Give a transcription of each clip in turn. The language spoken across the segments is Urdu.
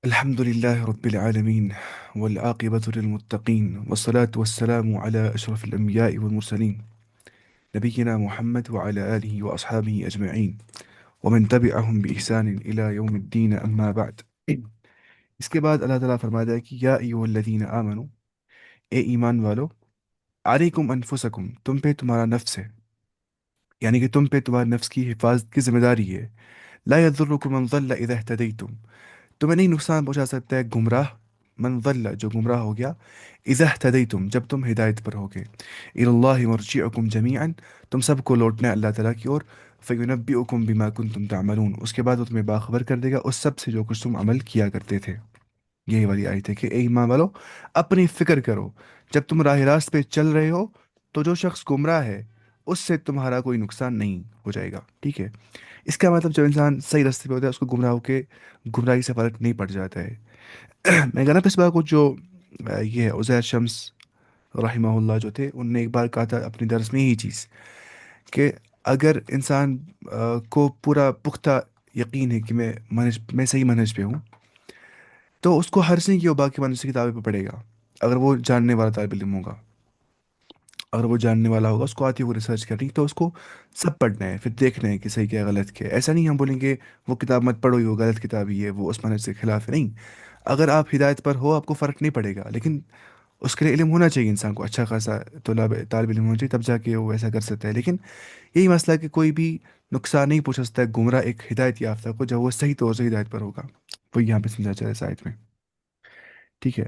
الحمد لله رب العالمين، والعاقبة للمتقين، والصلاة والسلام على أشرف الأنبياء والمرسلين، نبينا محمد وعلى آله وأصحابه أجمعين، ومن تبعهم بإحسان إلى يوم الدين، أما بعد. اس کے بعد اللہ تعالیٰ فرماتا ہے کہ یا ایھا الذین آمنو، اے ایمان والو، علیکم انفسکم، تم پہ تمہارا نفس ہے، یعنی کہ تم پہ تمہارے نفس کی حفاظت کی ذمہ داری ہے. لا یضرکم من ضل اذا اہتدیتم، تمہیں نہیں نقصان پہنچا سکتا ہے گمراہ، من ضل جو گمراہ ہو گیا، اذا اہتدیتم جب تم ہدایت پر ہوگے. الی اللہ مرجعکم جمیعا، تم سب کو لوٹنا ہے اللہ تعالیٰ کی اور. فینبئکم بما کنتم تعملون، اس کے بعد وہ تمہیں باخبر کر دے گا اس سب سے جو کچھ تم عمل کیا کرتے تھے. یہی والی آیت ہے کہ اے ایمان والو، اپنی فکر کرو جب تم راہ راست پہ چل رہے ہو، تو جو شخص گمراہ ہے اس سے تمہارا کوئی نقصان نہیں ہو جائے گا. ٹھیک ہے، اس کا مطلب جب انسان صحیح راستے پہ ہوتا ہے اس کو گمراہ ہو کے گمراہی سے فرق نہیں پڑ جاتا ہے. میں کہا نا پچھلی بار کو جو یہ ہے عزیر شمس رحمہ اللہ جو تھے، ان نے ایک بار کہا تھا اپنی درس میں یہی چیز کہ اگر انسان کو پورا پختہ یقین ہے کہ میں صحیح منہج پہ ہوں، تو اس کو ہر سے کی وہ باقی منہج کی کتابیں پہ پڑھے گا. اگر وہ جاننے والا طالب علم ہوگا، اگر وہ جاننے والا ہوگا، اس کو آتی ہے وہ ریسرچ کرنی، تو اس کو سب پڑھنا ہے، پھر دیکھنا ہے کہ صحیح کیا غلط کیا ہے. ایسا نہیں ہم بولیں گے وہ کتاب مت پڑھو، یہ وہ غلط کتاب ہی ہے، وہ اس منہج سے خلاف ہے. نہیں، اگر آپ ہدایت پر ہو آپ کو فرق نہیں پڑے گا، لیکن اس کے لیے علم ہونا چاہیے. انسان کو اچھا خاصا طالب علم ہونا چاہیے، تب جا کے وہ ایسا کر سکتا ہے. لیکن یہی مسئلہ ہے کہ کوئی بھی نقصان نہیں پہنچ سکتا ہے گمراہ ایک ہدایت یافتہ کو جب وہ صحیح طور سے ہدایت پر ہوگا. وہ یہاں پہ سمجھا چاہے سائد میں. ٹھیک ہے.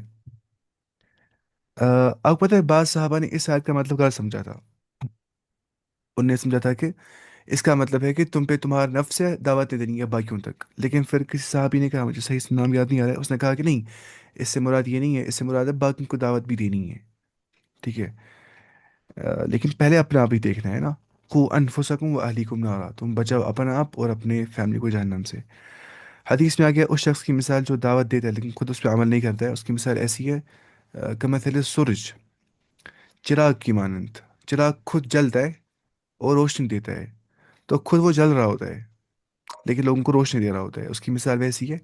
آپ کو پتہ ہے بعض صحابہ نے اس آیت کا مطلب غلط سمجھا تھا. ان نے سمجھا تھا کہ اس کا مطلب ہے کہ تم پہ تمہارا نفس ہے، دعوت نہیں دینی ہے باقیوں تک. لیکن پھر کسی صحابی نے کہا، مجھے صحیح سے نام یاد نہیں آ رہا ہے، اس نے کہا کہ نہیں، اس سے مراد یہ نہیں ہے، اس سے مراد ہے باقیوں کو دعوت بھی دینی ہے. ٹھیک ہے. لیکن پہلے اپنا آپ ہی دیکھنا ہے نا. قو انفسکم و اہلیکم نارا، تم بچاؤ اپنا آپ اور اپنے فیملی کو جہنم سے. حدیث میں آ گیا اس شخص کی مثال جو دعوت دیتا ہے لیکن خود اس پہ عمل نہیں کرتا ہے، اس کی مثال ایسی ہے کمثل سورج، چراغ کی مانند. چراغ خود جلتا ہے اور روشنی دیتا ہے، تو خود وہ جل رہا ہوتا ہے لیکن لوگوں کو روشنی دے رہا ہوتا ہے. اس کی مثال ویسی ہے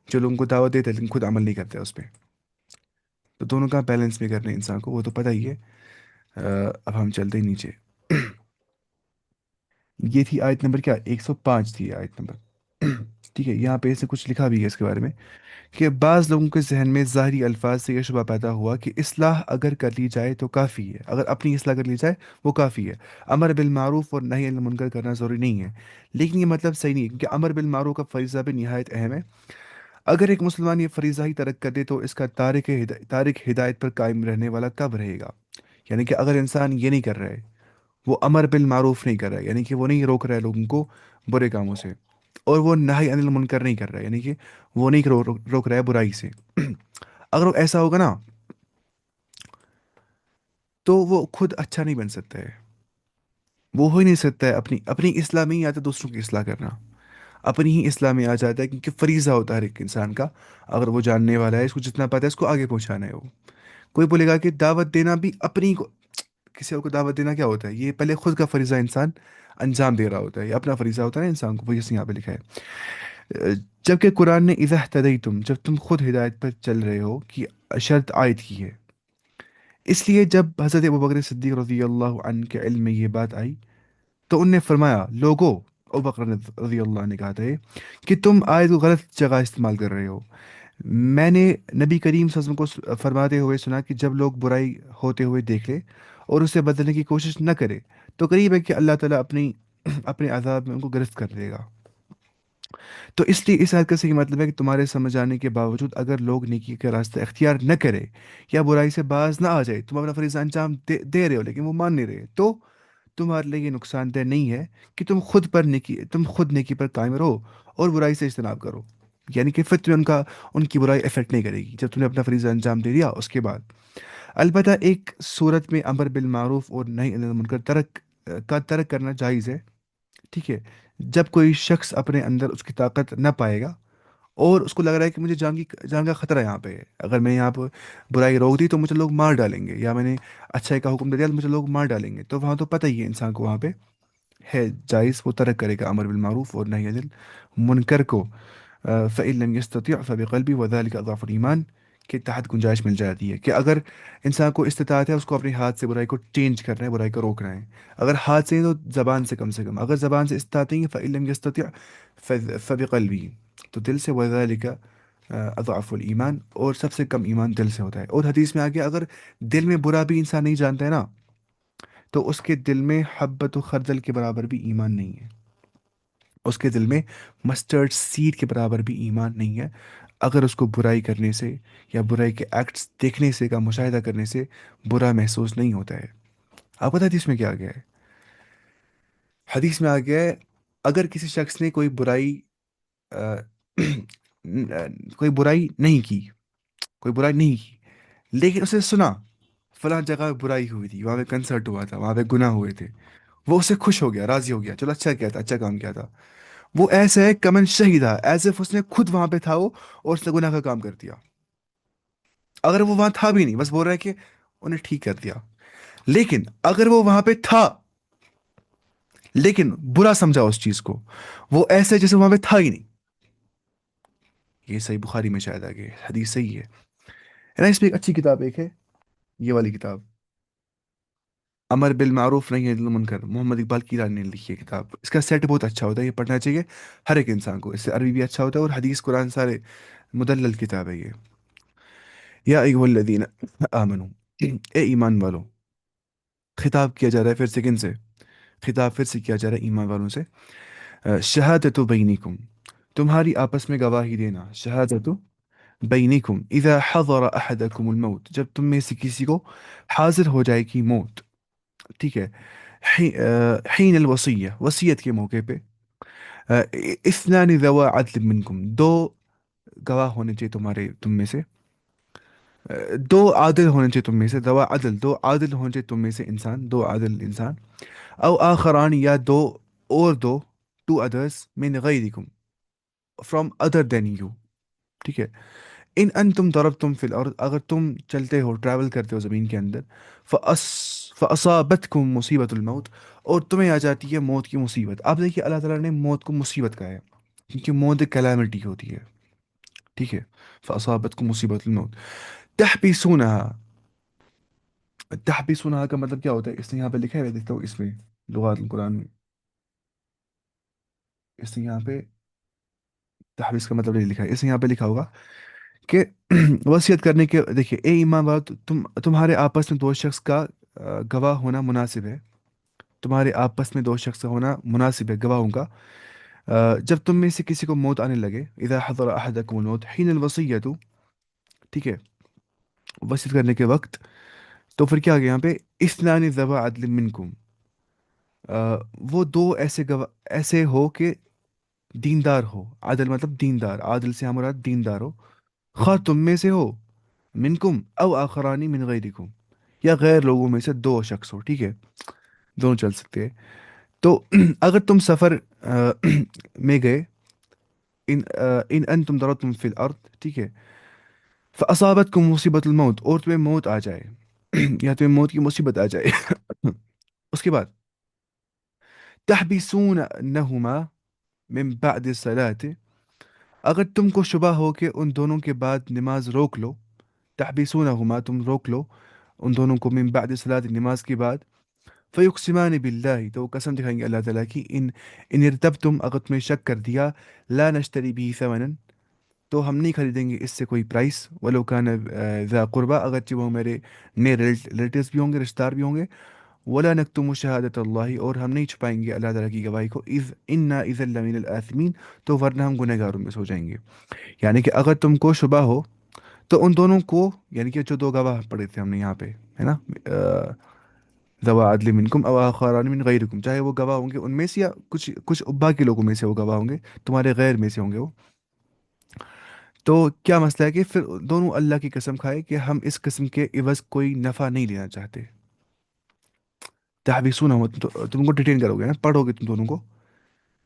جو لوگوں کو دعوت دیتا ہے لیکن خود عمل نہیں کرتا ہے اس پہ. تو دونوں کا بیلنس بھی کرنا ہے انسان کو، وہ تو پتہ ہی ہے. اب ہم چلتے ہیں نیچے. یہ تھی آیت نمبر کیا، 105 تھی آیت نمبر. ٹھیک ہے. یہاں پہ اسے کچھ لکھا بھی ہے اس کے بارے میں کہ بعض لوگوں کے ذہن میں ظاہری الفاظ سے یہ شبہ پیدا ہوا کہ اصلاح اگر کر لی جائے تو کافی ہے، اگر اپنی اصلاح کر لی جائے وہ کافی ہے. امر بالمعروف اور نہی عن المنکر کرنا ضروری نہیں ہے. لیکن یہ مطلب صحیح نہیں ہے، کیونکہ امر بالمعروف کا فریضہ بھی نہایت اہم ہے. اگر ایک مسلمان یہ فریضہ ہی ترک کر دے تو اس کا تارک ہدایت پر قائم رہنے والا کب رہے گا؟ یعنی کہ اگر انسان یہ نہیں کر رہا ہے، وہ امر بالمعروف نہیں کر رہا ہے، یعنی کہ وہ نہیں روک رہا ہے لوگوں کو برے کاموں سے، اور وہ نہی عن المنکر نہیں کر رہا ہے، یعنی کہ وہ نہیں روک رہا ہے برائی سے. اگر وہ ایسا ہوگا نا، تو وہ خود اچھا نہیں بن سکتا ہے. وہ ہو ہی نہیں سکتا ہے. اپنی اپنی اصلاح میں ہی آتا ہے دوسروں کی اصلاح کرنا، اپنی ہی اصلاح میں آ جاتا ہے، کیونکہ فریضہ ہوتا ہے ہر ایک انسان کا. اگر وہ جاننے والا ہے، اس کو جتنا پتہ ہے اس کو آگے پہنچانا ہے. وہ کوئی بولے گا کہ دعوت دینا بھی اپنی کو، کسی اور کو دعوت دینا کیا ہوتا ہے؟ یہ پہلے خود کا فریضہ انسان انجام دے رہا ہوتا ہے، یہ اپنا فریضہ ہوتا ہے نا انسان کو. وہ جیسے یہاں پہ لکھا ہے. جبکہ قرآن نے اذا اہتدیتم، جب تم خود ہدایت پر چل رہے ہو کی شرط عائد کی ہے. اس لیے جب حضرت ابوبکر صدیق رضی اللہ عنہ کے علم میں یہ بات آئی تو ان نے فرمایا، لوگو، ابوبکر رضی اللہ عنہ نے کہا تھا یہ، کہ تم آیت کو غلط جگہ استعمال کر رہے ہو. میں نے نبی کریم صلی اللہ علیہ وسلم کو فرماتے ہوئے سنا کہ جب لوگ برائی ہوتے ہوئے دیکھ لے اور اسے بدلنے کی کوشش نہ کرے تو قریب ہے کہ اللہ تعالیٰ اپنے عذاب میں ان کو گرفت کر لے گا. تو اس لیے اس آیت کا صحیح مطلب ہے کہ تمہارے سمجھ آنے کے باوجود اگر لوگ نیکی کا راستہ اختیار نہ کرے یا برائی سے باز نہ آ جائے، تم اپنا فریضہ انجام دے رہے ہو لیکن وہ مان نہیں رہے، تو تمہارے لیے یہ نقصان دہ نہیں ہے کہ تم خود نیکی پر قائم رہو اور برائی سے اجتناب کرو. یعنی کہ پھر تمہیں ان کی برائی افیکٹ نہیں کرے گی جب تم نے اپنا فریضہ انجام دے دیا اس کے بعد. البتہ ایک صورت میں امر بالمعروف اور نہی عن المنکر ترک کرنا جائز ہے. ٹھیک ہے. جب کوئی شخص اپنے اندر اس کی طاقت نہ پائے گا اور اس کو لگ رہا ہے کہ مجھے جان کا خطرہ یہاں پہ ہے، اگر میں یہاں پہ برائی روک دی تو مجھے لوگ مار ڈالیں گے، یا میں نے اچھائی کا حکم دے دیا تو مجھے لوگ مار ڈالیں گے، تو وہاں تو پتہ ہی ہے انسان کو وہاں پہ ہے جائز وہ ترک کرے گا امر بالمعروف اور نہی عن المنکر کو. فَإِن لَمْ يَسْتَطِعْ فَبِقَلْبِهِ وَذَلِكَ أَضْعَفُ الْإِيمَان کے تحت گنجائش مل جاتی ہے کہ اگر انسان کو استطاعت ہے اس کو اپنے ہاتھ سے برائی کو چینج کرنا ہے، برائی کو روکنا ہے. اگر ہاتھ سے نہیں تو زبان سے کم سے کم. اگر زبان سے استطاعت نہیں ہے فَإِن لَمْ يَسْتَطِعْ فَبِقَلْبِهِ، تو دل سے. وَذَلِكَ اضعف الایمان، اور سب سے کم ایمان دل سے ہوتا ہے. اور حدیث میں آ گیا اگر دل میں برا بھی انسان نہیں جانتا ہے نا، تو اس کے دل میں حبت و خردل کے برابر بھی ایمان نہیں ہے. اس کے دل میں مسٹرڈ سیڈ کے برابر بھی ایمان نہیں ہے، اگر اس کو برائی کرنے سے یا برائی کے ایکٹس دیکھنے سے کا مشاہدہ کرنے سے برا محسوس نہیں ہوتا ہے. آپ پتہ ہے حدیث میں کیا آ گیا ہے؟ حدیث میں آ گیا ہے اگر کسی شخص نے آ، کوئی برائی نہیں کی، کوئی برائی نہیں کی، لیکن اسے سنا فلاں جگہ برائی ہوئی تھی، وہاں پہ کنسرٹ ہوا تھا، وہاں پہ گناہ ہوئے تھے، وہ اسے خوش ہو گیا، راضی ہو گیا، چلو اچھا کیا تھا، اچھا کام کیا تھا. وہ ایسا ہے کمن شہیدہ، ایز اف اس نے خود وہاں پہ تھا وہ، اور اس نے گناہ کا کام کر دیا. اگر وہ وہاں تھا بھی نہیں، بس بول رہا ہے کہ انہیں ٹھیک کر دیا. لیکن اگر وہ وہاں پہ تھا لیکن برا سمجھا اس چیز کو، وہ ایسے جیسے وہاں پہ تھا ہی نہیں. یہ صحیح بخاری میں شاید آگے حدیث صحیح ہے نا. اس میں ایک اچھی کتاب ایک ہے، یہ والی کتاب، امر بالمعروف نہیں عن المنکر، محمد اقبال کیرانی نے لکھی ہے کتاب. اس کا سیٹ بہت اچھا ہوتا ہے، یہ پڑھنا چاہیے ہر ایک انسان کو. اس سے عربی بھی اچھا ہوتا ہے اور حدیث قرآن سارے مدلل کتاب ہے یہ. یا ایھا الذین آمنو، اے ایمان والو. خطاب کیا جا رہا ہے پھر سے کن سے؟ خطاب پھر سے کیا جا رہا ہے ایمان والوں سے. شہادت بینکم، تمہاری آپس میں گواہی دینا. شہادت بینکم اذا حضر احدکم الموت، جب تم میں سے کسی کو حاضر ہو جائے گی موت. ٹھیک ہے. حین الوصیہ، وصیت کے موقع پہ. اثنان ذوا عدل منکم، دو گواہ ہونے چاہیے تم میں سے. دو عادل ہونے چاہیے تم میں سے. ذوا عدل، دو عادل ہونے چاہیے تم میں سے انسان، دو عادل انسان. او آخران، یا دو اور دو، ٹو ادرس، من غیرکم، فرام ادر دین یو. ٹھیک ہے. ان انتم ضربتم فی الارض، اگر تم چلتے ہو، ٹریول کرتے ہو زمین کے اندر. فأس فاصابتکم مصیبت الموت، اور تمہیں آ جاتی ہے موت کی مصیبت. آپ دیکھیے اللہ تعالیٰ نے موت کو مصیبت کہا ہے، کیونکہ موت ایک کلیمٹی ہوتی ہے. ٹھیک ہے. فاصابتکم مصیبت الموت تحبسونها. تحبسونها کا مطلب کیا ہوتا ہے؟ اس نے یہاں پہ لکھا ہے، میں دیکھتا ہوں اس میں لغات القرآن میں. اس نے یہاں پہ تحبیس کا مطلب نہیں لکھا ہے، اس نے یہاں پہ لکھا ہوگا کہ وصیت کرنے کے. دیکھیے اے ایمان والو، تمہارے آپس میں دو شخص کا گواہ ہونا مناسب ہے. تمہارے آپس میں دو شخص کا ہونا مناسب ہے گواہوں کا. جب تم میں سے کسی کو موت آنے لگے. اذا حضر احدکم الموت حین الوصیۃ، ٹھیک ہے، وصیت کرنے کے وقت. تو پھر کیا آ گیا یہاں پہ؟ اثنان ذوا عدل منکم، وہ دو ایسے ایسے ہو کہ دیندار ہو. عادل مطلب دیندار، عادل سے ہمارا دیندار ہو. خواہ تم میں سے ہو، منکم او آخرانی من غیرکم، یا غیر لوگوں میں سے دو شخص ہو. ٹھیک ہے، دونوں چل سکتے ہیں. تو اگر تم سفر میں گئے، ان انتم ضربتم فی الارض، ٹھیک ہے، فاصابتکم مصیبت الموت، اور تمہیں موت آ جائے یا تمہیں موت کی مصیبت آ جائے. اس کے بعد تحبسونہما من بعد الصلاۃ، اگر تم کو شبہ ہو کہ ان دونوں کے بعد نماز روک لو. تحبسونہما، تم روک لو ان دونوں کو، من بعد الصلاۃ، نماز کے بعد. فیقسمان باللہ، تو وہ قسم دکھائیں گے اللہ تعالیٰ کی. ان ارتبتم، اگر تمہیں شک کر دیا. لا نشتری بھی ثمنا، تو ہم نہیں خریدیں گے اس سے کوئی پرائس. ولو کان ذا قربا، اگرچہ وہ میرے نئے ریلیٹیوز بھی ہوں گے، رشتہ دار بھی ہوں گے. ولا نکتم شہادت اللہ، اور ہم نہیں چھپائیں گے اللہ تعالیٰ کی گواہی کو. اذ انا اذا لمن الآثمین، تو ورنہ ہم گنہ گاروں میں سے ہو جائیں گے. یعنی کہ اگر تم کو شبہ ہو تو ان دونوں کو، یعنی کہ جو دو گواہ پڑے تھے ہم نے یہاں پہ، ہے نا، ذوا عدل منکم او آخران من غیرکم، چاہے وہ گواہ ہوں گے ان میں سے یا کچھ باقی لوگوں میں سے وہ گواہ ہوں گے، تمہارے غیر میں سے ہوں گے وہ. تو کیا مسئلہ ہے کہ پھر دونوں اللہ کی قسم کھائے کہ ہم اس قسم کے عوض کوئی نفع نہیں لینا چاہتے. تحبیسون ہو، تم کو ڈیٹین کرو گے نا، پڑھو گے تم دونوں کو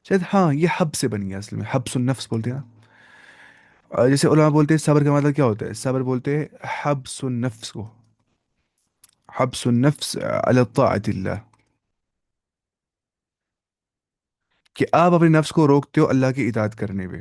شاید. ہاں یہ حب سے بن گیا اصل میں، حبس النفس بولتے ہیں نا. جیسے علماء بولتے ہیں صبر کا مطلب کیا ہوتا ہے؟ صبر بولتے ہیں حبس النفس کو، حبس النفس علی طاعت اللہ، کہ آپ اپنے نفس کو روکتے ہو اللہ کی اطاعت کرنے پہ.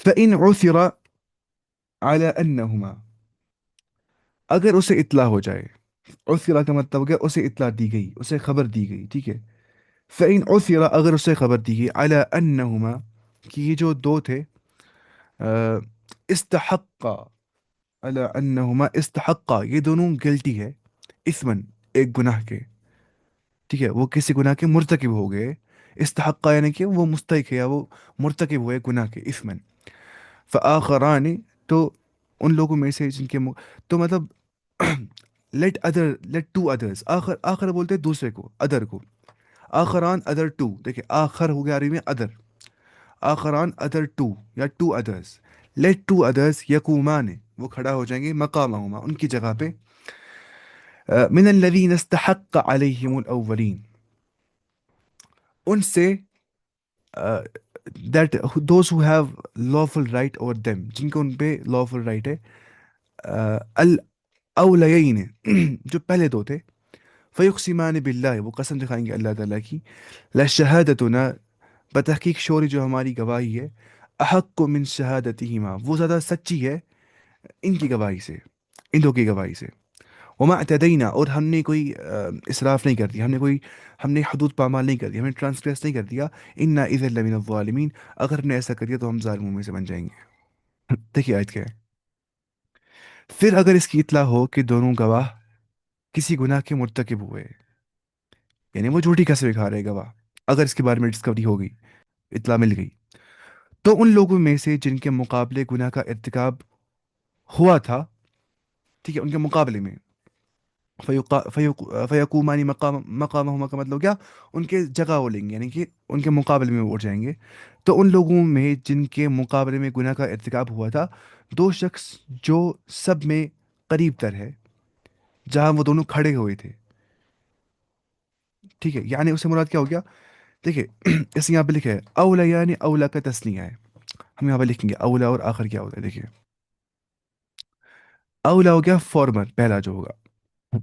فإن عثر على أنهما، اگر اسے اطلاع ہو جائے، عثر کا مطلب ہو گیا اسے اطلاع دی گئی، اسے خبر دی گئی، ٹھیک ہے. فإن عثر، اگر اسے خبر دی گئی، على أنهما، کہ یہ جو دو تھے، آ، استحقا، على أنهما استحقا، یہ دونوں گلٹی ہے، اثمن، ایک گناہ کے، ٹھیک ہے، وہ کسی گناہ کے مرتکب ہو گئے. استحقا یعنی کہ وہ مستحق ہے یا وہ مرتکب ہوئے گناہ کے، اثمن. فآخران، تو ان لوگوں میں سے جن کے تو مطلب لیٹ ٹو ادرس، آخر آخر بولتے ہیں دوسرے کو، ادر کو. آخران ادر ٹو، دیکھیں آخر ہو گیا عربی میں ادر، آخران ادر ٹو یا ٹو ادرس. لیٹ ٹو ادرس یقومان، وہ کھڑا ہو جائیں گے، مقامہما، ان کی جگہ پہ، من الذین استحق علیہم الاولین، ان سے، that those who have lawful right over them، جن کو ان پہ lawful right ہے، الاولیین، جو پہلے دو تھے. فیقسمان باللہ، وہ قسم دکھائیں گے اللہ تعالیٰ کی، لشہادتنا، بتحقیق شوری جو ہماری گواہی ہے، احق من شہادتہما، وہ زیادہ سچی ہے ان کی گواہی سے، ان دو کی گواہی سے. وما اعتدینا، اور ہم نے کوئی اسراف نہیں کر دیا، ہم نے حدود پامال نہیں کر دیا، ہم نے ٹرانسگریس نہیں کر دیا. انا اذا لمن الظالمین، اگر ہم نے ایسا کر دیا تو ہم ظالموں میں سے بن جائیں گے. دیکھیے آیت کیا ہے. پھر اگر اس کی اطلاع ہو کہ دونوں گواہ کسی گناہ کے مرتکب ہوئے، یعنی وہ جھوٹی قسمیں کھا رہے گواہ، اگر اس کے بارے میں ڈسکوری ہو گئی، اطلاع مل گئی، تو ان لوگوں میں سے جن کے مقابلے گناہ کا ارتکاب ہوا تھا، ٹھیک ہے، ان کے مقابلے میں، فیقومانی مقامہما کا مطلب کیا، ان کے جگہ وہ لیں گے، یعنی کہ ان کے مقابلے میں وہ اٹھ جائیں گے. تو ان لوگوں میں جن کے مقابلے میں گناہ کا ارتکاب ہوا تھا، دو شخص جو سب میں قریب تر ہے، جہاں وہ دونوں کھڑے ہوئے تھے، ٹھیک ہے، یعنی اس سے مراد کیا ہو گیا. دیکھیے اس یہاں پہ لکھا ہے اولا، یعنی اولا کا تسنیہ ہے، ہم یہاں پہ لکھیں گے اولا اور آخر کیا ہوتا ہے. دیکھیے اولا ہو گیا فارمر، پہلا جو ہوگا،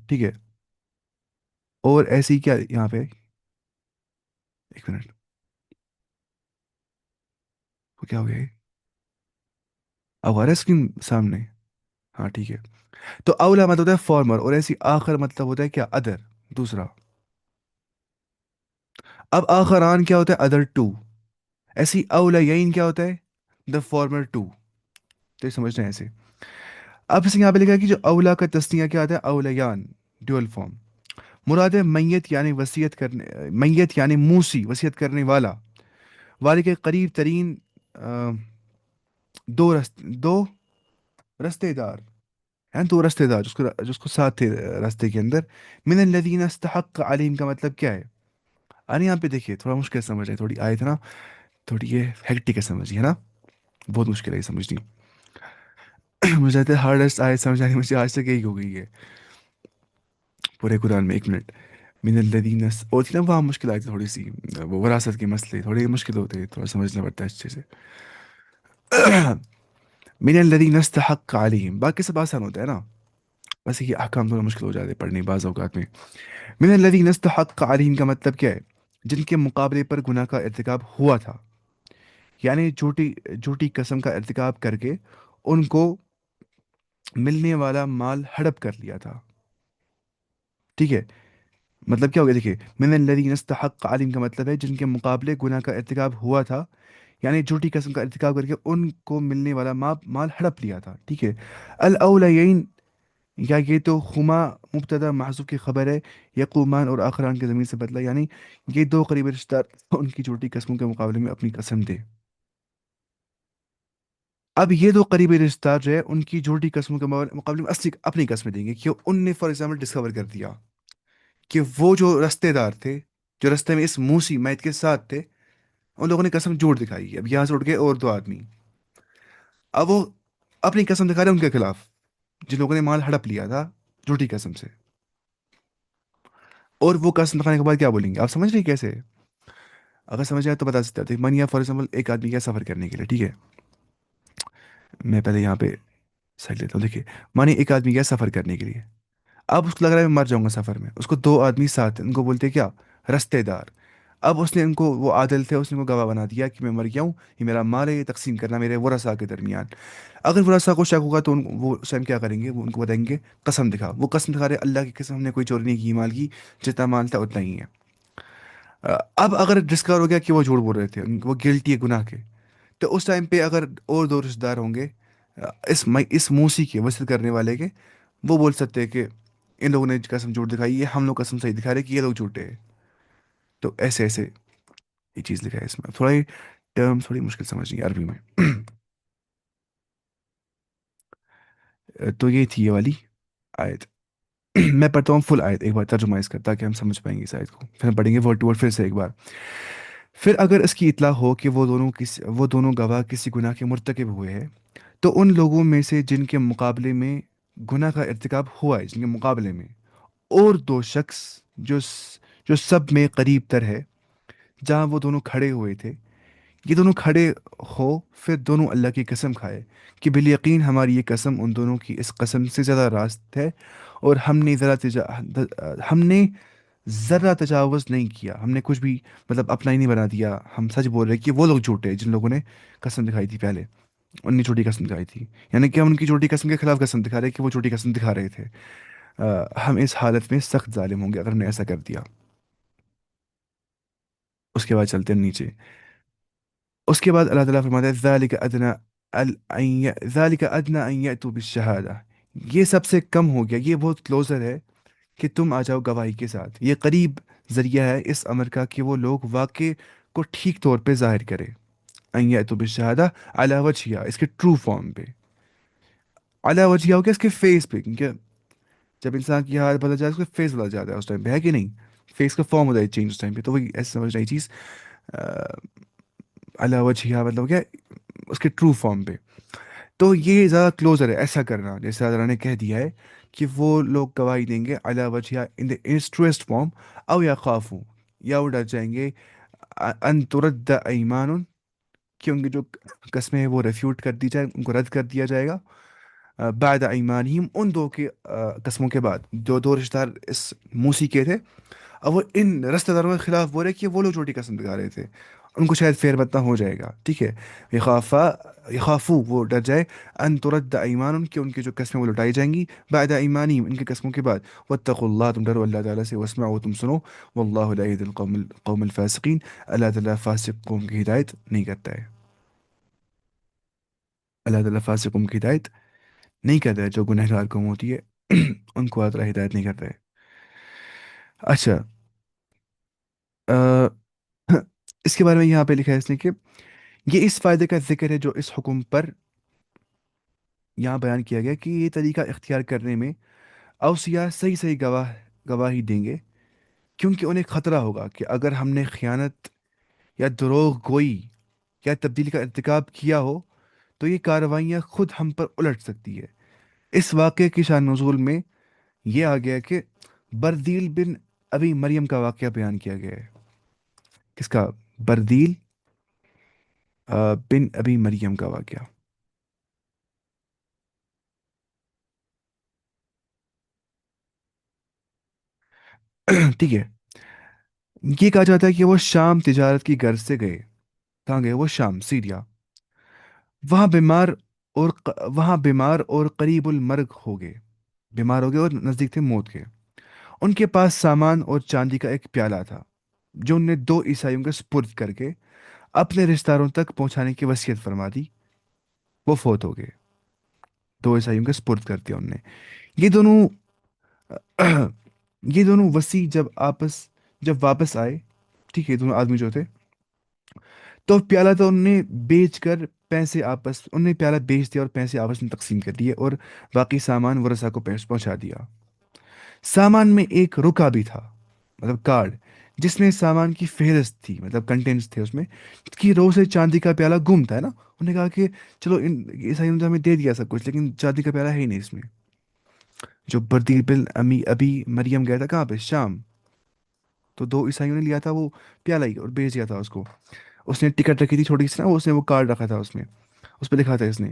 ٹھیک ہے، اور ایسی کیا یہاں پہ، ایک منٹ، وہ کیا ہو گیا یہ؟ اب آ رہا ہے اسکرین سامنے؟ ہاں ٹھیک ہے. تو اولا مطلب ہوتا ہے فارمر، اور ایسی آخر مطلب ہوتا ہے کیا، ادر، دوسرا. اب آخران کیا ہوتا ہے، ادر ٹو. ایسی اولا یعین کیا ہوتا ہے، دا فارمر ٹو. تو یہ سمجھنا ہے ایسے. اب اس یہاں پہ لکھا ہے کہ جو اولا کا تسنیہ کیا آتا ہے، اولیان، ڈیول فارم. مراد ہے میت یعنی وصیت کرنے، میت یعنی موسی، وصیت کرنے والا، والے کے قریب ترین دو رستے دار ہیں، دو رستے دار جس کو ساتھ تھے راستے کے اندر. من الذین استحق علیہم کا مطلب کیا ہے. ارے یہاں پہ دیکھیے تھوڑا مشکل سمجھ ہے، تھوڑی آئے تھے نا، تھوڑی یہ ہیکٹک ہے سمجھیے نا، بہت مشکل ہے یہ سمجھنی. مجھے لگتا ہے ہارڈسٹ آئے سمجھانی مجھے آج تک یہی ہو گئی ہے پورے قرآن میں. ایک منٹ، من الذین اور تھی نا وہاں مشکل آئی تھی تھوڑی سی، وہ وراثت کے مسئلے تھوڑے مشکل ہوتے ہیں، تھوڑا سمجھنا پڑتا ہے اچھے سے. من الذین استحق علیہم، باقی سب آسان ہوتا ہے نا، بس یہ احکام تھوڑا مشکل ہو جاتے ہیں پڑھنے بعض اوقات میں. من الذین استحق علیہم کا مطلب کیا ہے، جن کے مقابلے پر گناہ کا ارتکاب ہوا تھا، یعنی جھوٹی قسم کا ارتکاب کر کے ان کو ملنے والا مال ہڑپ کر لیا تھا. ٹھیک ہے، مطلب کیا ہو گیا دیکھیے، من الذین استحق علیہم کا مطلب ہے جن کے مقابلے گناہ کا ارتکاب ہوا تھا، یعنی جھوٹی قسم کا ارتکاب کر کے ان کو ملنے والا مال ہڑپ لیا تھا. ٹھیک ہے. الاولیین، یا یہ تو خما مبتدا محذوف کی خبر ہے، یقومان اور آخران کے زمین سے بدلا، یعنی یہ دو قریبی رشتہ دار ان کی جھوٹی قسموں کے مقابلے میں اپنی قسم دے. اب یہ دو قریبی رشتہ دار جو ہے ان کی جھوٹی قسموں کے مقابلے میں اپنی قسمیں دیں گے، کہ ان نے فار ایگزامپل ڈسکور کر دیا کہ وہ جو رشتے دار تھے، جو رستے میں اس موسی میت کے ساتھ تھے، ان لوگوں نے قسم جھوٹ دکھائی. اب یہاں سے اٹھ گئے اور دو آدمی، اب وہ اپنی قسم دکھا رہے ہیں ان کے خلاف، جن لوگوں نے مال ہڑپ لیا تھا جھوٹی قسم سے. اور وہ قسم دکھانے کے بعد کیا بولیں گے، آپ سمجھ رہے ہیں کیسے؟ اگر سمجھ آئے تو بتا سکتے ہیں. مانیے فار ایگزامپل ایک آدمی گیا سفر کرنے کے لیے، ٹھیک ہے، میں پہلے یہاں پہ سائڈ لیتا ہوں. دیکھیے مانیے ایک آدمی گیا سفر کرنے کے لیے، اب اس کو لگ رہا ہے میں مر جاؤں گا سفر میں، اس کو دو آدمی ساتھ ہیں، ان کو بولتے ہیں کیا، رستے دار. اب اس نے ان کو، وہ عادل تھے، اس نے کو گواہ بنا دیا کہ میں مر گیا ہوں، یہ میرا مال ہے، یہ تقسیم کرنا میرے ورثاء کے درمیان۔ اگر ورثاء کو شک ہوگا تو وہ اس ٹائم کیا کریں گے؟ وہ ان کو بتائیں گے قسم دکھا، وہ قسم دکھا رہے اللہ کی قسم، ہم نے کوئی چوری نہیں کی مال کی، جتنا مال تھا اتنا ہی ہے۔ اب اگر ڈسکور ہو گیا کہ وہ جھوٹ بول رہے تھے، وہ گلٹی ہے گناہ کے، تو اس ٹائم پہ اگر اور دو رشتہ دار ہوں گے اس موسی کے وصیت کرنے والے کے، وہ بول سکتے ہیں کہ ان لوگوں نے قسم جھوٹ دکھائی ہے، ہم لوگ قسم صحیح دکھا رہے ہیں کہ یہ لوگ جھوٹے ہیں۔ تو ایسے ایسے یہ چیز لکھا ہے اس میں، تھوڑا یہ ٹرم تھوڑی مشکل سمجھنی ہے عربی میں۔ تو یہ تھی یہ والی آیت۔ میں پڑھتا ہوں فل آیت ایک بار، ترجمہ اس کا، تاکہ ہم سمجھ پائیں گے اس آیت کو، پھر ہم پڑھیں گے ورڈ ٹو ورڈ پھر سے ایک بار۔ پھر اگر اس کی اطلاع ہو کہ وہ دونوں گواہ کسی گناہ کے مرتکب ہوئے ہیں، تو ان لوگوں میں سے جن کے مقابلے میں گناہ کا ارتکاب ہوا ہے، جن کے مقابلے میں اور دو شخص جو جو سب میں قریب تر ہے، جہاں وہ دونوں کھڑے ہوئے تھے، یہ دونوں کھڑے ہو، پھر دونوں اللہ کی قسم کھائے کہ بالیقین ہماری یہ قسم ان دونوں کی اس قسم سے زیادہ راست ہے، اور ہم نے ذرا تجاوز نہیں کیا، ہم نے کچھ بھی مطلب اپنا ہی نہیں بنا دیا، ہم سچ بول رہے کہ وہ لوگ جھوٹے ہیں جن لوگوں نے قسم دکھائی تھی پہلے، ان نے چھوٹی قسم دکھائی تھی، یعنی کہ ہم ان کی چھوٹی قسم کے خلاف قسم دکھا رہے کہ وہ چھوٹی قسم دکھا رہے تھے۔ ہم اس حالت میں سخت ظالم ہوں گے اگر ہم نے ایسا کر دیا۔ اس کے بعد چلتے ہیں نیچے۔ اس کے بعد اللہ تعالیٰ فرماتا ہے ذَلِكَ أَدْنَىٰ أَن يَأْتُوا بِالشَّهَادَةِ، یہ سب سے کم ہو گیا، یہ بہت کلوزر ہے کہ تم آ جاؤ گواہی کے ساتھ، یہ قریب ذریعہ ہے اس امر کا کہ وہ لوگ واقع کو ٹھیک طور پہ ظاہر کرے۔ ان یأتوا بالشہادہ علی وجہہا، اس کے ٹرو فارم پہ، علی وجہہا ہو گیا اس کے فیس پہ، کیونکہ جب انسان کی حالت بدل جاتی ہے اس کا فیس بدل جاتا ہے اس ٹائم پہ، ہے کہ نہیں؟ فیس کا فارم ہوتا ہے چینج اس ٹائم پہ، تو وہی ایسے سمجھ رہی چیز علی وجہہا مطلب کیا، اس کے ٹرو فارم پہ۔ تو یہ زیادہ کلوزر ہے ایسا کرنا، جیسے اللہ نے کہہ دیا ہے کہ وہ لوگ گواہی دیں گے علی وجہہا ان دا اٹس ٹروسٹ فارم، او یا خافو، یا وہ ڈر جائیں گے ان ترد ایمان، کہ ان کی جو قسمیں ہیں وہ ریفیوٹ کر دی جائے، ان کو رد کر دیا جائے گا، بعد ایمانہم، ان دو کے قسموں کے بعد، جو دو رشتہ دار اس موسی کے تھے، اب وہ ان رشتہ داروں کے خلاف بول رہے کہ وہ لوگ چھوٹی قسم دکھا رہے تھے، ان کو شاید فیر متنا ہو جائے گا، ٹھیک ہے؟ یخافا، یخافو، وہ ڈر جائے، ان ترد ایمان، کہ ان کی جو قسمیں وہ لٹائی جائیں گی، بعد ایمانہم، ان کے قسموں کے بعد، واتقوا اللہ، تم ڈرو اللہ تعالیٰ سے، واسمعوا، تم سنو، واللہ لا یہدی القوم الفاسقین، اللہ تعالیٰ فاسق قوم کی ہدایت نہیں کرتا ہے، اللہ تعالیٰ فاسق قوم کی ہدایت نہیں کرتا ہے، جو گنہگار قوم ہوتی ہے ان کو اللہ تعالیٰ ہدایت نہیں کرتا ہے۔ اچھا، آ، اس کے بارے میں یہاں پہ لکھا ہے اس نے کہ یہ اس فائدے کا ذکر ہے جو اس حکم پر یہاں بیان کیا گیا کہ یہ طریقہ اختیار کرنے میں اوصیاء صحیح صحیح گواہی دیں گے، کیونکہ انہیں خطرہ ہوگا کہ اگر ہم نے خیانت یا دروغ گوئی یا تبدیلی کا ارتکاب کیا ہو تو یہ کارروائیاں خود ہم پر الٹ سکتی ہے۔ اس واقعے کی شان نزول میں یہ آ گیا کہ بردیل بن ابی مریم کا واقعہ بیان کیا گیا ہے۔ کس کا؟ بردیل بن ابی مریم کا واقعہ۔ ٹھیک ہے، یہ کہا جاتا ہے کہ وہ شام تجارت کی غرض سے گئے، کہاں گئے وہ؟ شام، سیریا۔ وہاں بیمار وہاں بیمار اور قریب المرگ ہو گئے، بیمار ہو گئے اور نزدیک تھے موت کے۔ ان کے پاس سامان اور چاندی کا ایک پیالہ تھا جو ان نے دو عیسائیوں کے سپرد کر کے اپنے رشتہ داروں تک پہنچانے کی وصیت فرما دی، وہ فوت ہو گئے، دو عیسائیوں کے سپرد کر دیا انہوں نے۔ یہ دونوں یہ دونوں وسیع جب واپس آئے، ٹھیک ہے، دونوں آدمی جو تھے، تو پیالہ تو انہوں نے پیالہ بیچ دیا اور پیسے آپس میں تقسیم کر دیے، اور باقی سامان ورثہ کو پہنچا دیا۔ سامان میں ایک رکا بھی تھا، مطلب کارڈ، جس میں سامان کی فہرست تھی، مطلب کنٹینٹس تھے اس میں، کہ رو سے چاندی کا پیالہ گم تھا، ہے نا؟ انہوں نے کہا کہ چلو ان عیسائیوں نے تو ہمیں دے دیا سب کچھ، لیکن چاندی کا پیالہ ہے ہی نہیں اس میں۔ جو بردیل بن امی ابھی مریم گیا تھا کہاں پہ؟ شام، تو دو عیسائیوں نے لیا تھا وہ پیالہ ہی اور بیچ دیا تھا اس کو۔ اس نے ٹکٹ رکھی تھی چھوٹی سی نا، اس نے وہ کارڈ رکھا تھا اس میں، اس پہ لکھا تھا اس نے۔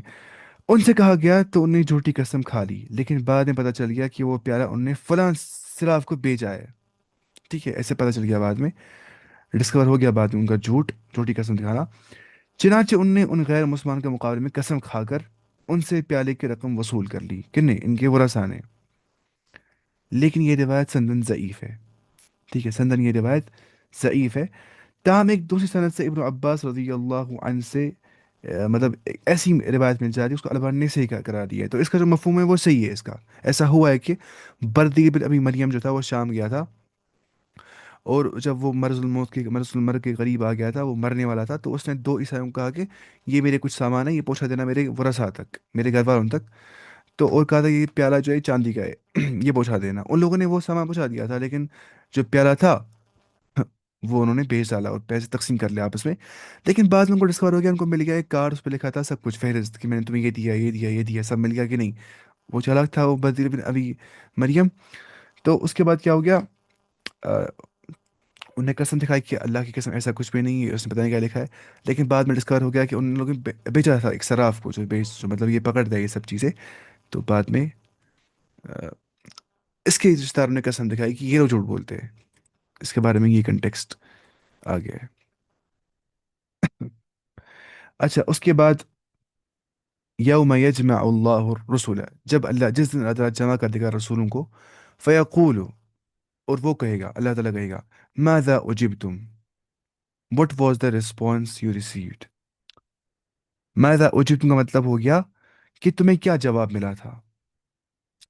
ان سے کہا گیا تو انہیں جھوٹی قسم کھا لی، لیکن بعد میں پتہ چل گیا کہ وہ پیالہ ان نے فلاں سراف کو بیچا ہے، ٹھیک ہے، ایسے پتہ چل گیا بعد میں۔ ڈسکور ہو گیا بعد میں ان کا جھوٹ، جھوٹی قسم دکھانا۔ چنانچہ ان نے ان غیر مسلمان کے مقابلے میں قسم کھا کر ان سے پیالے کی رقم وصول کر لی، کن نے؟ ان کے ورثاء نے۔ لیکن یہ روایت سندن ضعیف ہے، ٹھیک ہے، سندن یہ روایت ضعیف ہے۔ تاہم ایک دوسری سند سے ابن عباس رضی اللہ عنہ سے مطلب ایک ایسی روایت مل جاتی ہے، اس کو البانی نے صحیح کرا دیا ہے، تو اس کا جو مفہوم ہے وہ صحیح ہے اس کا۔ ایسا ہوا ہے کہ بردی بن ابی مریم جو تھا وہ شام گیا تھا، اور جب وہ مرض الموت کے مرض المرگ کے قریب آ گیا تھا، وہ مرنے والا تھا، تو اس نے دو عیسائیوں کو کہا کہ یہ میرے کچھ سامان ہے، یہ پہنچا دینا میرے ورثاء تک، میرے گھر والوں تک۔ تو اور کہا تھا یہ پیالہ جو ہے چاندی کا ہے یہ پہنچا دینا۔ ان لوگوں نے وہ سامان پہنچا دیا تھا، لیکن جو پیالہ تھا وہ انہوں نے بیچ ڈالا اور پیسے تقسیم کر لیا آپس میں۔ لیکن بعد میں ان کو ڈسکور ہو گیا، ان کو مل گیا ایک کارڈ، اس پہ لکھا تھا سب کچھ، فہرست کہ میں نے تمہیں یہ دیا، یہ دیا، یہ دیا، سب مل گیا کہ نہیں۔ وہ چالاک تھا وہ بزیر بن ابی مریم۔ تو اس کے بعد کیا ہو گیا، انہوں نے قسم دکھائی کہ اللہ کی قسم ایسا کچھ بھی نہیں ہے، اس نے پتہ نہیں کیا لکھا ہے۔ لیکن بعد میں ڈسکور ہو گیا کہ ان لوگوں نے بیچا تھا ایک صراف کو، جو مطلب یہ پکڑ دے یہ سب چیزیں۔ تو بعد میں آ، اس کے رشتہ داروں نے قسم دکھائی کہ یہ لوگ جھوٹ بولتے ہیں۔ اس کے بارے میں یہ کنٹیکسٹ آ گیا ہے۔ اچھا، اس کے بعد یوم یجمع اللہ الرسل، جب اللہ، جس دن اللہ تعالیٰ جمع کر دے گا رسولوں کو، فیقول، اور وہ کہے گا، اللہ تعالیٰ کہے گا، ماذا اجبتم، what was the response you received۔ ماذا اجبتم کا مطلب ہو گیا کہ تمہیں کیا جواب ملا تھا،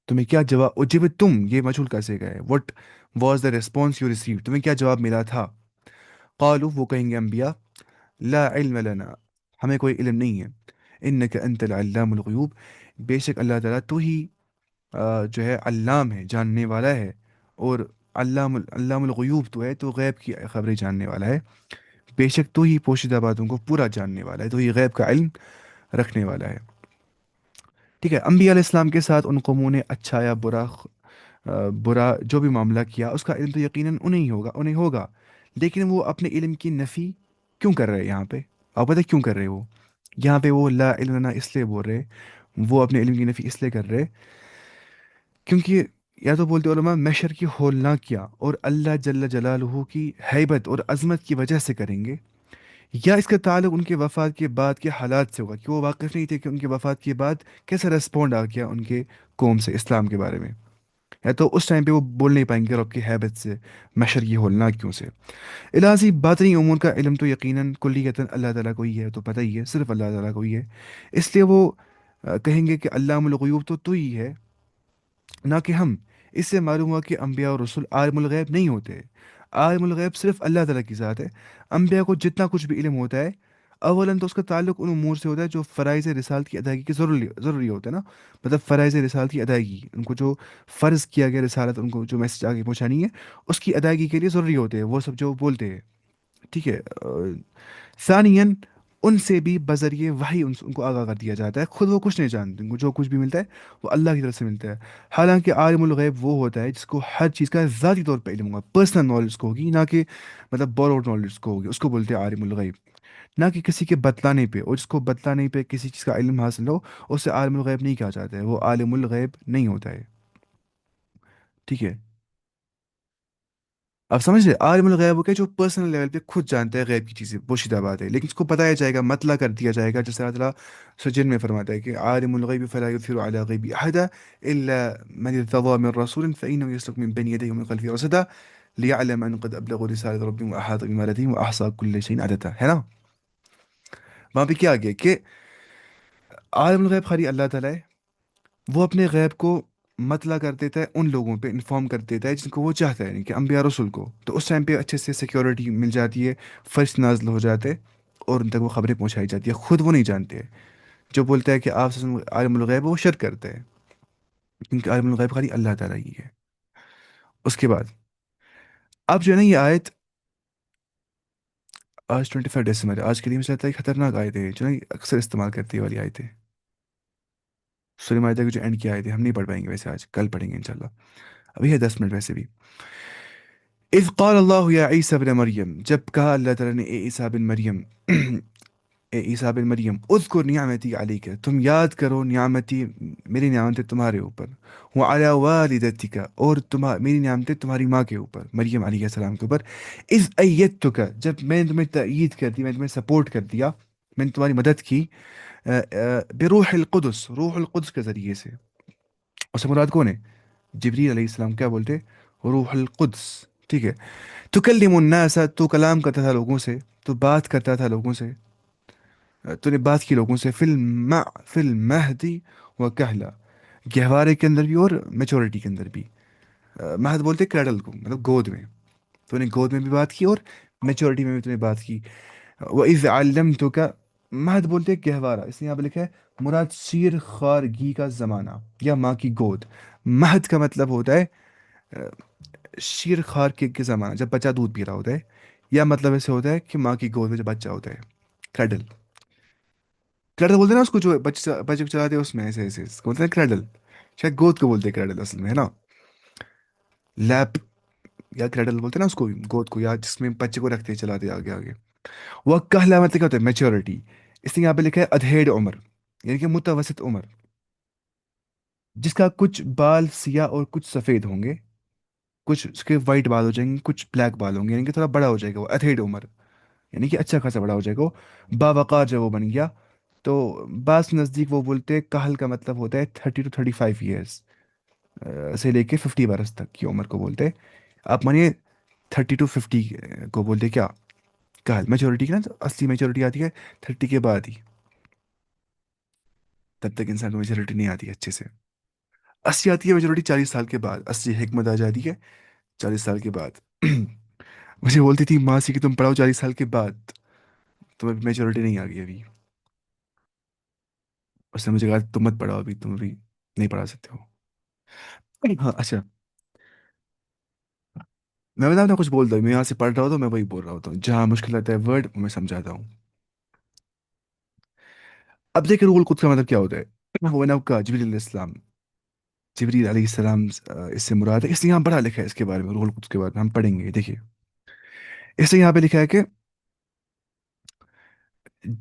تمہیں کیا جواب، اجبتم یہ مجہول کا صیغہ ہے، what was the response you received، تمہیں کیا جواب ملا تھا۔ قالوا، وہ کہیں گے انبیاء، لا علم لنا، ہمیں کوئی علم نہیں ہے، انک انت العلام الغیوب، بے شک اللہ تعالیٰ تو ہی جو ہے علام ہے، جاننے والا ہے، اور علام الغیوب تو ہے، تو غیب کی خبریں جاننے والا ہے، بے شک تو ہی پوشیدہ باتوں کو پورا جاننے والا ہے، تو ہی غیب کا علم رکھنے والا ہے۔ ٹھیک ہے، انبیاء علیہ السلام کے ساتھ ان قوموں نے اچھا یا برا جو بھی معاملہ کیا، اس کا علم تو یقیناً انہیں ہوگا، لیکن وہ اپنے علم کی نفی کیوں کر رہے ہیں یہاں پہ؟ آپ پتہ ہے کیوں کر رہے وہ یہاں پہ؟ وہ لا علم لنا اس لیے بول رہے، وہ اپنے علم کی نفی اس لیے کر رہے کیونکہ یا تو بولتے علماء محشر کی ہولناکیاں اور اللہ جل جلالہ کی ہیبت اور عظمت کی وجہ سے کریں گے، یا اس کا تعلق ان کے وفات کے بعد کے حالات سے ہوگا کہ وہ واقف نہیں تھے کہ ان کے وفات کے بعد کیسا ریسپونڈ آ گیا ان کے قوم سے اسلام کے بارے میں، یا تو اس ٹائم پہ وہ بول نہیں پائیں گے رب کی ہیبت سے، محشر کی ہولناکیوں سے۔ الہی باطنی امور کا علم تو یقیناً کلیتاً اللہ تعالیٰ کو ہی ہے، تو پتہ ہی ہے صرف اللہ تعالیٰ کو ہی ہے، اس لیے وہ کہیں گے کہ علام الغیوب تو ہی ہے، نہ کہ ہم۔ اس سے معلوم ہوا کہ انبیاء اور رسول عالم الغیب نہیں ہوتے، عالم الغیب صرف اللہ تعالیٰ کی ذات ہے۔ انبیاء کو جتنا کچھ بھی علم ہوتا ہے، اولاً تو اس کا تعلق ان امور سے ہوتا ہے جو فرائض رسالت کی ادائیگی کے ضروری ہوتا ہے نا، مطلب فرائض رسالت کی ادائیگی، ان کو جو فرض کیا گیا رسالت، ان کو جو میسج آگے پہنچانی ہے، اس کی ادائیگی کے لیے ضروری ہوتے ہیں وہ سب جو بولتے ہیں، ٹھیک ہے۔ ثانیاً، ان سے بھی بذریعے وحی ان کو آگاہ کر دیا جاتا ہے، خود وہ کچھ نہیں جانتے، ان کو جو کچھ بھی ملتا ہے وہ اللہ کی طرف سے ملتا ہے۔ حالانکہ عالم الغیب وہ ہوتا ہے جس کو ہر چیز کا ذاتی طور پہ علم ہوگا، پرسنل نالج اس کو ہوگی، نہ کہ مطلب بوروڈ نالج اس کو ہوگی، اس کو بولتے ہیں عالم الغیب، نہ کہ کسی کے بتلانے پہ، اور جس کو بتلانے پہ کسی چیز کا علم حاصل ہو اسے عالم الغیب نہیں کہا جاتا ہے، وہ عالم الغیب نہیں ہوتا ہے، ٹھیک ہے۔ آپ سمجھ رہے، عالم الغیب وہ کہ جو پرسنل لیول پہ خود جانتا ہے غیب کی چیزیں، پوشیدہ بات ہے، لیکن اس کو بتایا جائے گا، مطلع کر دیا جائے گا، جیسے اللہ تعالیٰ سجن میں فرماتا ہے کہ عالم الغیب فلا یظہر علی غیبی احدا الا من ارتضى من رسول فانه يسلك من بين يديه ومن خلفه رصدا ليعلم ان قد ابلغوا رسالة ربهم واحاط بما لديهم واحصى كل شيء عددا، ہے نا؟ وہاں پہ کیا گیا کہ عالم الغیب خالی اللہ تعالیٰ ہے، وہ اپنے غیب کو مطلع کر دیتا ہے، ان لوگوں پہ انفارم کر دیتا ہے جن کو وہ چاہتا ہے، یعنی کہ انبیاء رسول کو، تو اس ٹائم پہ اچھے سے سیکیورٹی مل جاتی ہے، فرشت نازل ہو جاتے ہیں، اور ان تک وہ خبریں پہنچائی جاتی ہے، خود وہ نہیں جانتے ہیں۔ جو بولتا ہے کہ آپ سے عالم الغیب ہے، وہ شرک کرتا ہے، کیونکہ عالم الغیب خالی اللہ تعالیٰ ہی ہے۔ اس کے بعد اب جو ہے نا یہ آیت آج 25 دسمبر ہے، آج کے لیے مجھے لگتا ہے کہ خطرناک آیت ہے جو نا یہ اکثر استعمال کرتی ہے والی آیتیں، سورہ مائدہ کی جو اینڈ کی آیت ہے، ہم نہیں پڑھ پائیں گے ویسے، آج کل پڑھیں گے انشاءاللہ، ابھی ہے 10 منٹ ویسے بھی۔ اذ قال اللہ یا عیسی ابن مریم، جب کہا اللہ تعالیٰ نے اے عیسیٰ بن مریم، اے عیسیٰ بن مریم اذکر نعمتی علیک، تم یاد کرو نعمتی، میری نعمتیں تمہارے اوپر، وعلی والدتک، اور میری نعمتیں تمہاری ماں کے اوپر، مریم علیہ السلام کے اوپر، اذ ایدتک، جب میں نے تمہیں تأیید کر دی، میں نے تمہیں سپورٹ کر دیا، میں نے تمہاری مدد کی، بروح القدس، روح القدس کے ذریعے سے. اس سے مراد کون ہے؟ جبریل علیہ السلام. کیا بولتے؟ روح القدس. ٹھیک ہے. تکلم الناس، تو کلام کرتا تھا لوگوں سے، تو بات کرتا تھا لوگوں سے، تو نے بات کی لوگوں سے، فی المہدی و کہلا، گہوارے کے اندر بھی اور میچورٹی کے اندر بھی. مہد بولتے کریڈل کو، مطلب گود میں. تو نے گود میں بھی بات کی اور میچورٹی میں بھی تو نے بات کی. وَإِذْ عَلَّمْتُكَ، مہد بولتے گہوارہ، اس نے یہاں پہ لکھا ہے مراد شیر خارگی کا زمانہ یا ماں کی گود. مہد کا مطلب ہوتا ہے شیر خار کے زمانہ، جب بچہ دودھ پی رہا ہوتا ہے، یا مطلب ایسے ہوتا ہے کہ ماں کی گود میں جب بچہ ہوتا ہے، کریڈل. کریڈل بولتے ہیں نا اس کو، جو بچے بچے کو چلاتے ہیں اس میں ایسے ایسے، اس کو بولتے ہیں کریڈل. شاید گود کو بولتے ہیں کریڈل اصل میں، ہے نا. لیپ یا کریڈل بولتے ہیں نا اس کو، گود کو، یا جس میں بچے کو رکھتے ہیں چلاتے ہیں آگے آگے. وہ کہلا مطلب کیا ہوتا ہے؟ میچورٹی. اس نے یہاں پہ لکھا ہے ادھیڑ عمر، یعنی کہ متوسط عمر، جس کا کچھ بال سیاہ اور کچھ سفید ہوں گے، کچھ اس کے وائٹ بال ہو جائیں گے، کچھ بلیک بال ہوں گے، یعنی کہ تھوڑا بڑا ہو جائے گا وہ اتھیڑ عمر، یعنی کہ اچھا خاصا بڑا ہو جائے گا وہ. باوقار جب وہ بن گیا تو بعض نزدیک وہ بولتے ہیں کہل کا مطلب ہوتا ہے 30 to 35 ایئرس، سے لے کے 50 برس تک کی عمر کو بولتے ہیں. آپ مانیے 30 to 50 کو بولتے ہیں کیا؟ کہل. میچورٹی کی نا اصلی میچورٹی آتی ہے 30 کے بعد ہی، تب تک انسان کو میچورٹی نہیں آتی اچھے سے. اصلی آتی ہے میچورٹی 40 سال کے بعد، اصلی حکمت آ جاتی ہے 40 سال کے بعد. مجھے بولتی تھی ماں سی کہ تم پڑھاؤ 40 سال کے بعد، تمہیں میچورٹی نہیں آ گئی ابھی. اس نے مجھے کہا تم مت پڑھاؤ ابھی، تم ابھی نہیں پڑھا سکتے ہو. ہاں اچھا، میں بتا کچھ بولتا ہوں، میں یہاں سے پڑھ رہا ہوتا ہوں، میں وہی بول رہا ہوتا ہوں، جہاں مشکل آتا ہے ورڈ میں سمجھاتا ہوں. اب دیکھیں روح القدس کا مطلب کیا ہوتا ہے. وہ نا کا جبریل علیہ السلام، جبریل علیہ السلام اس سے مراد ہے. اس نے یہاں بڑا لکھا ہے اس کے بارے میں، روح القدس کے بارے میں ہم پڑھیں گے. دیکھیے اس نے یہاں پہ لکھا ہے کہ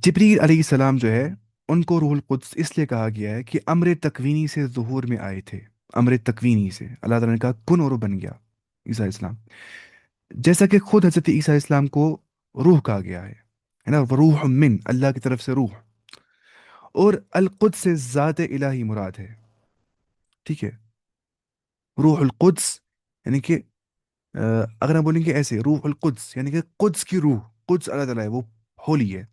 جبریل علیہ السلام جو ہے، ان کو روح القدس اس لیے کہا گیا ہے کہ امر تکوینی سے ظہور میں آئے تھے. امر تکوینی سے اللہ تعالیٰ نے کہا کن، اور وہ بن گیا عیسیٰ علیہ السلام. جیسا کہ خود حضرت عیسیٰ علیہ السلام کو روح کہا گیا ہے نا، وہ روح من اللہ کی طرف سے روح. اور القدس سے ذات الہی مراد ہے. ٹھیک ہے. روح القدس یعنی کہ اگر ہم بولیں گے ایسے روح القدس یعنی کہ قدس کی روح، قدس اللہ تعالیٰ ہے، وہ ہولی ہے،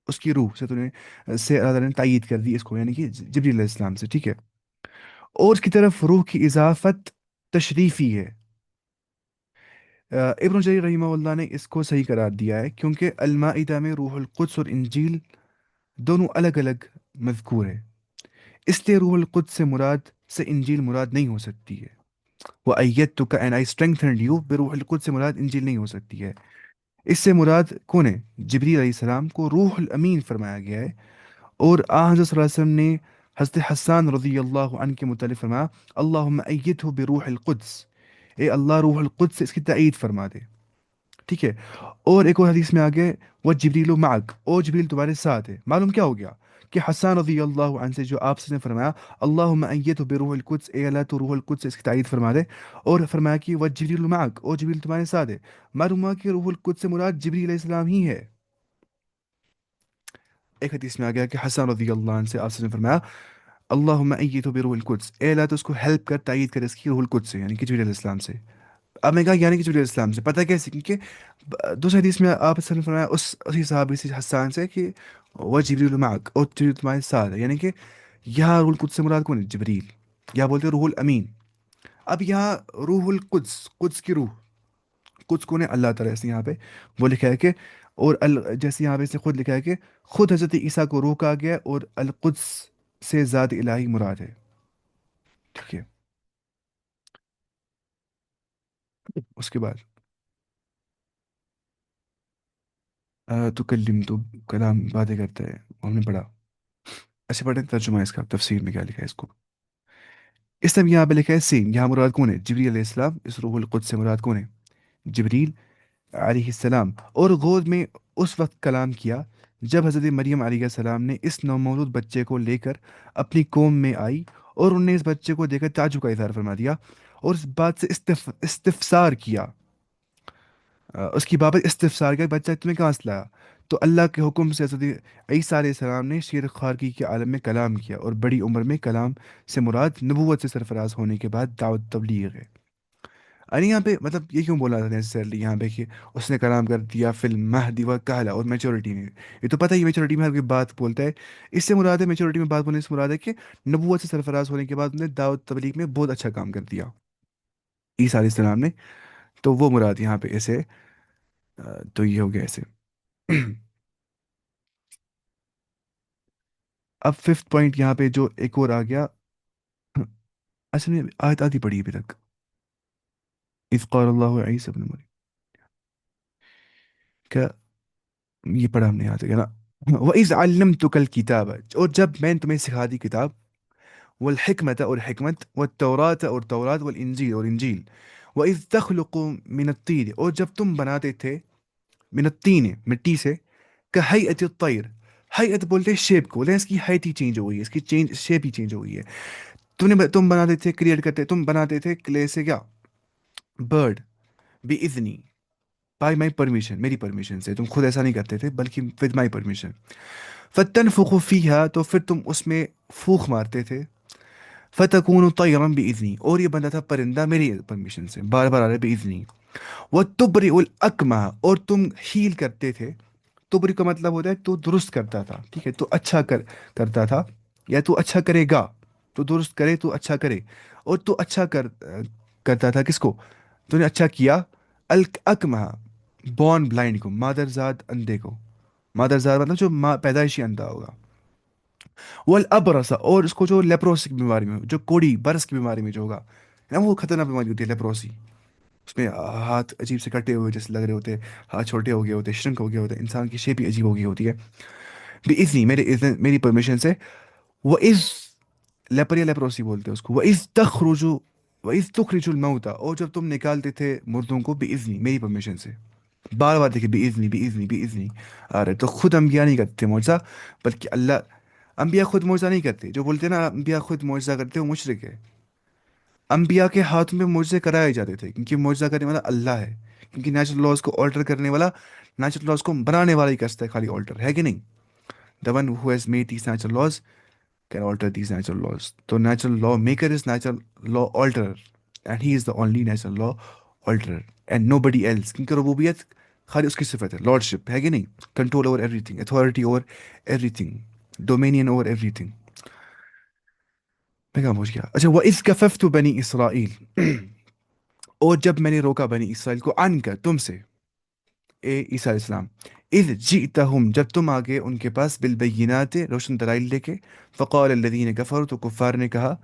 اس کی روح سے تو نے سے اللہ تعالیٰ نے تائید کر دی اس کو، یعنی کہ جبریل علیہ السلام سے. ٹھیک ہے. اور اس کی طرف روح کی اضافت تشریفی ہے. ابن جریر رحمہ اللہ نے اس کو صحیح قرار دیا ہے، کیونکہ المائدہ میں روح القدس اور انجیل دونوں الگ الگ مذکور ہے، اس لیے روح القدس سے مراد سے انجیل مراد نہیں ہو سکتی ہے. وہ ایت کا اینڈ آئی اسٹرینگتھنڈ یو بروح القدس سے مراد انجیل نہیں ہو سکتی ہے. اس سے مراد کون ہے؟ جبریل علیہ السلام کو روح الامین فرمایا گیا ہے. اور حضرت صلی اللہ علیہ وسلم نے حضرت حسان رضی اللہ عنہ کے متعلق فرمایا اللہم ایتہ بروح القدس، اے اللہ روح القدس سے اس کی تائید فرما دے. ٹھیک ہے. اور ایک اور حدیث میں آگے وہ جبریل معک، اور جبریل تمہارے ساتھ ہے. معلوم کیا ہو گیا کہ حسان رضی اللہ عنہ سے جو آپ سے نے فرمایا اللہم ایتہ بروح القدس، اے اللہ تو روح القدس سے اس کی تائید فرما دے، اور فرمایا کہ وہ جبریل معک، اور جبریل تمہارے ساتھ ہے. معلوم ہوا کہ روح القدس سے مراد جبریل علیہ السلام ہی ہے. ایک حدیث میں آ گیا کہ حسن رضی اللہ عنہ سے آپ سے نے فرمایا اللہم ایتہ بروح القدس، اے اللہ تو اس کو ہیلپ کر، تائید کر اس کی روح القدس سے، یعنی کہ جبریل علیہ السلام سے. اب میں کہا یعنی کہ جبریل علیہ السلام سے، پتہ کیسے؟ کیونکہ دوسرے حدیث میں آپ نے فرمایا اس اسی صحابی سے حسان سے کہ وہ جبریل معک، اور جبریل تمہارے ساتھ ہے، یعنی کہ یہاں روح القدس سے مراد کون ہے؟ جبریل، یا بولتے ہیں روح الامین. اب یہاں روح القدس، قدس کی روح، قدس کون ہے؟ اللہ تعالیٰ. ایسے یہاں پہ وہ لکھا ہے کہ اور جیسے یہاں پہ اس نے خود لکھا ہے کہ خود حضرت عیسیٰ کو روح کہا گیا ہے، اور القدس سے ذات الہی مراد ہے. ٹھیک ہے. اس کے بعد تو کلم تو کلام باتیں کرتا ہے، ہم نے پڑھا. ایسے پڑھیں ترجمہ اس کا، تفسیر میں کیا لکھا ہے اس کو. اس نے یہاں پہ لکھا ہے سین، یہاں مراد کون ہے؟ جبریل علیہ السلام. اس روح القدس سے مراد کون ہے؟ جبریل علیہ السلام. اور غور میں اس وقت کلام کیا جب حضرت مریم علیہ السلام نے اس نومولود بچے کو لے کر اپنی قوم میں آئی، اور انہوں نے اس بچے کو دیکھ کر تعجب کا اظہار فرما دیا اور اس بات سے استفسار کیا، اس کی بابت استفسار کیا، بچہ تمہیں کہاں سے لایا؟ تو اللہ کے حکم سے حضرت عیسیٰ علیہ السلام نے شیر خارکی کے عالم میں کلام کیا، اور بڑی عمر میں کلام سے مراد نبوت سے سرفراز ہونے کے بعد دعوت تبلیغ ہے۔ یعنی یہاں پہ مطلب یہ کیوں بولا تھا نیسسرلی یہاں پہ کہ اس نے کلام کر دیا فی المہدی و کہلا، اور میچورٹی میں، یہ تو پتہ ہی میچورٹی میں ہر کوئی بات بولتا ہے، اس سے مراد ہے میچورٹی میں بات بولنے سے مراد ہے کہ نبوت سے سرفراز ہونے کے بعد انہوں نے دعوت تبلیغ میں بہت اچھا کام کر دیا عیسیٰ علیہ السلام نے، تو وہ مراد یہاں پہ ایسے تو یہ ہو گیا ایسے۔ اب ففتھ پوائنٹ یہاں پہ جو ایک اور آ گیا، اصل میں آیت آدھی پڑھی ابھی تک، اذ قال اللہ عیسی ابن مریم کا، یہ پڑھا ہم نے یہاں تک ہے نا۔ وَإِذْ عَلَّمْتُكَ الْكِتَابَ، اور جب میں نے تمہیں سکھا دی کتاب، والحکمت اور حکمت، والتورات اور تورات، والانجیل اور انجیل، وَإِذْ تَخْلُقُ مِنَ الطِّينِ، اور جب تم بناتے تھے من الطین مٹی سے، کہیئت الطیر، ہیئت بولتے ہیں شیپ کو، لیکن اس کی ہائٹ ہی چینج ہو گئی ہے، اس کی چینج شیپ ہی چینج ہو گئی ہے۔ تم بناتے تھے، کریٹ کرتے، تم بناتے تھے کلے سے کیا، برڈ، بِإِذْنِی، بائی مائی پرمیشن، میری پرمیشن سے، تم خود ایسا نہیں کرتے تھے بلکہ ود مائی پرمیشن۔ فَتَنْفُخُ فِيهَا، تو پھر تم اس میں پھونک مارتے تھے، فَتَكُونُ طَيْرًا بِإِذْنِی، اور یہ بنتا تھا پرندہ میری پرمیشن سے، بار بار آ رہے بِإِذْنِی۔ وَتُبْرِئُ الْأَكْمَحَ، اور تم ہیل کرتے تھے، تبری کا مطلب ہوتا ہے تو درست کرتا تھا، ٹھیک ہے، تو اچھا کرتا تھا، یا تو اچھا کرے گا، تو درست کرے تو اچھا کرے، اور تو اچھا کرتا تھا کس کو، تو نے اچھا کیا، الاکمہ، بورن بلائنڈ کو، مادر زاد اندھے کو، مادر زاد مطلب جو ماں پیدائشی اندھا ہوگا، والابرص، اور اس کو جو لیپروسی کی بیماری میں، جو کوڑی برس کی بیماری میں جو ہوگا نا، وہ خطرناک بیماری ہوتی ہے لیپروسی، اس میں ہاتھ عجیب سے کٹے ہوئے جیسے لگ رہے ہوتے ہیں، ہاتھ چھوٹے ہو گئے ہوتے ہیں، شرنک ہو گئے ہوتے ہیں، انسان کی شیپ ہی عجیب ہو گئی ہوتی ہے، بِإِذْنِی، میرے اذن، میری پرمیشن سے، وَإِذْ، لیپر یا لیپروسی بولتے ہیں اس کو، وَإِذْ تُخْرِجُ الْمَوْتَى، اور جب تم نکالتے تھے مردوں کو، بِإِذْنِی، میری پرمیشن سے، بار بار دیکھیں بِإِذْنِی بِإِذْنِی بِإِذْنِی آ رہے، تو خود انبیاء نہیں کرتے معجزہ، بلکہ اللہ، انبیاء خود معجزہ نہیں کرتے، جو بولتے ہیں نا انبیاء خود معجزہ کرتے ہیں وہ مشرک ہے، انبیاء کے ہاتھ میں معجزے کرائے جاتے تھے، کیونکہ معجزہ کرنے والا اللہ ہے، کیونکہ نیچرل لاز کو آلٹر کرنے والا، نیچرل لاز کو بنانے والا ہی کر سکتا ہے خالی آلٹر، ہے کہ نہیں؟ The one who has made these natural laws can alter these natural laws. تو natural law maker is natural law alterer, and he is the only natural law alterer and nobody else، کیونکہ ربوبیت خالی اس کی صفت ہے، lordship ہے کہ نہیں، control over everything، authority over everything، dominion over everything۔ میں کہاں پہنچ گیا؟ اچھا، وَإِذْ كَفَفْتُ بَنِي إِسْرَائِيل، اور جب میں نے روکا بنی اسرائیل کو، ان کا تم سے، اے عیسیٰ علیہ السلام، اذ جئتہم، جب تم آگے ان کے پاس، بالبینات، روشن دلائل لے کے، فقال الذین کفروا، تو کفار نے کہا،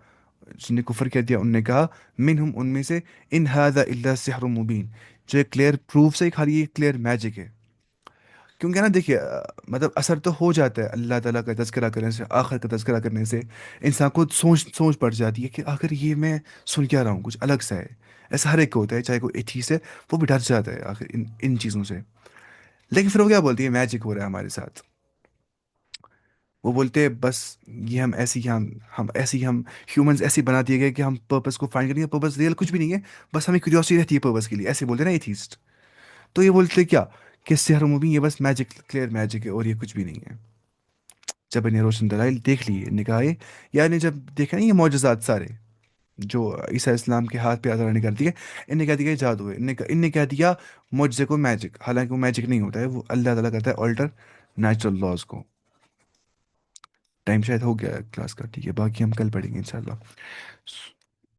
جن نے کفر کیا دیا ان نے کہا، منہم ان میں سے، ان ھذا الا سحر مبین، جو ایک کلیئر پروف سے، خالی یہ کلیئر میجک ہے، کیونکہ نا دیکھیے مطلب اثر تو ہو جاتا ہے اللہ تعالیٰ کا تذکرہ کرنے سے، آخر کا تذکرہ کرنے سے، انسان کو سوچ پڑ جاتی ہے کہ آخر یہ میں سن کیا رہا ہوں، کچھ الگ سا ہے، ایسا ہر ایک کو ہوتا ہے، چاہے کوئی ایتھیسٹ ہے وہ بھی ڈر جاتا ہے آخر ان چیزوں سے، لیکن پھر وہ کیا بولتی ہے، میجک ہو رہا ہے ہمارے ساتھ، وہ بولتے ہیں بس یہ ہم ایسے ہی، ہم ایسے ہی، ہم ہیومنز ایسے ہی بنا دیے گئے کہ ہم پرپس کو فائنڈ کریں گے، پرپس ریئل کچھ بھی نہیں ہے، بس ہمیں کیوریوسٹی رہتی ہے پرپس کے لیے، ایسے بولتے ہیں نا ایتھیسٹ، تو یہ بولتے کیا کہ سحر مبین، یہ بس میجک، کلیئر میجک ہے اور یہ کچھ بھی نہیں ہے۔ جب انہیں روشن دلائل دیکھ لیے، نے کہا یعنی جب دیکھا نا یہ معجزات سارے جو عیسیٰ اسلام کے ہاتھ پہ اللہ نے کر دیے، ان نے کہہ دیا یہ جادو ہے، ان نے کہہ دیا معجزے کو میجک، حالانکہ وہ میجک نہیں ہوتا ہے، وہ اللہ تعالیٰ کرتا ہے آلٹر نیچرل لاز کو۔ ٹائم شاید ہو گیا ہے کلاس کا، ٹھیک ہے، باقی ہم کل پڑھیں گے انشاءاللہ۔